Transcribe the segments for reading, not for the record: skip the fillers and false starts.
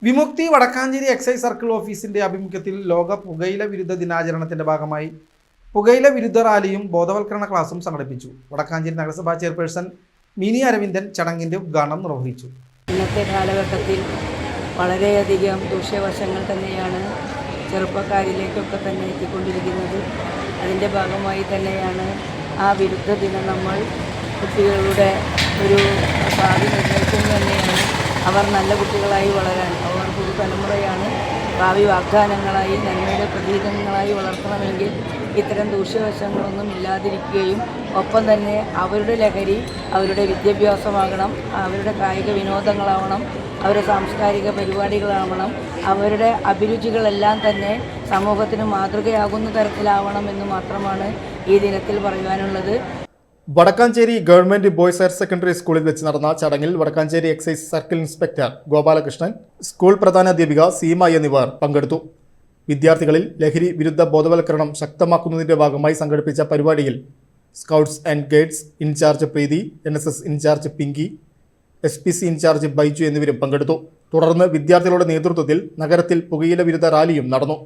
വിമുക്തി Vadakkanchery excise circle ഓഫീസിന്റെ ആഭിമുഖ്യത്തിൽ ലോക പുകയില വിരുദ്ധ ദിനാചരണത്തിന്റെ ഭാഗമായി പുകയില വിരുദ്ധ റാലിയും ബോധവൽക്കരണ ക്ലാസും സംഘടിപ്പിച്ചു. വടക്കാഞ്ചേരി നഗരസഭാ ചെയർപേഴ്സൺ മിനി അരവിന്ദൻ ചടങ്ങിന്റെ ഉദ്ഘാടനം നിർവഹിച്ചു. ഇന്നത്തെ കാലഘട്ടത്തിൽ വളരെയധികം ദൂഷ്യവശങ്ങൾ തന്നെയാണ് ചെറുപ്പക്കാരിലേക്കൊക്കെ തന്നെ എത്തിക്കൊണ്ടിരിക്കുന്നത്. അതിൻ്റെ ഭാഗമായി തന്നെയാണ് ആ വിരുദ്ധ ദിനം നമ്മൾ കുട്ടികളുടെ ഒരു ഭാവി നിർണ്ണയിക്കുന്നത് തന്നെയാണ്. അവർ നല്ല കുട്ടികളായി വളരാൻ, അവർ പുതുതലമുറയാണ്, ഭാവി വാഗ്ദാനങ്ങളായി നന്മയുടെ പ്രതീകങ്ങളായി വളർത്തണമെങ്കിൽ ഇത്തരം ദൂഷ്യവശങ്ങളൊന്നും ഇല്ലാതിരിക്കുകയും ഒപ്പം തന്നെ അവരുടെ ലഹരി അവരുടെ വിദ്യാഭ്യാസമാകണം, അവരുടെ കായിക വിനോദങ്ങളാവണം, അവരുടെ സാംസ്കാരിക പരിപാടികളാവണം, അവരുടെ അഭിരുചികളെല്ലാം തന്നെ സമൂഹത്തിന് മാതൃകയാകുന്ന തരത്തിലാവണം എന്ന് മാത്രമാണ് ഈ ദിനത്തിൽ പറയുവാനുള്ളത്. Vadakkanchery government boys higher secondary സ്കൂളിൽ വെച്ച് നടന്ന ചടങ്ങിൽ Vadakkanchery excise circle inspector Gopalakrishnan, school പ്രധാനാധ്യാപിക സീമ എന്നിവർ പങ്കെടുത്തു. വിദ്യാർത്ഥികളിൽ ലഹരി വിരുദ്ധ ബോധവൽക്കരണം ശക്തമാക്കുന്നതിന്റെ ഭാഗമായി സംഘടിപ്പിച്ച പരിപാടിയിൽ scouts and guides incharge Preethi, NSS incharge Pinki, SPC incharge Baiju എന്നിവരും പങ്കെടുത്തു. തുടർന്ന് വിദ്യാർത്ഥികളുടെ നേതൃത്വത്തിൽ നഗരത്തിൽ പുകയില വിരുദ്ധ റാലിയും നടന്നു.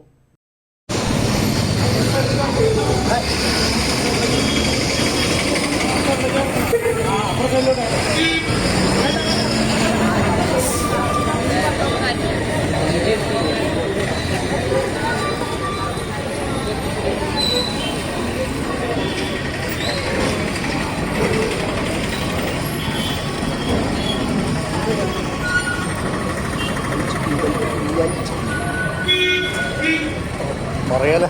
പറയാലോ.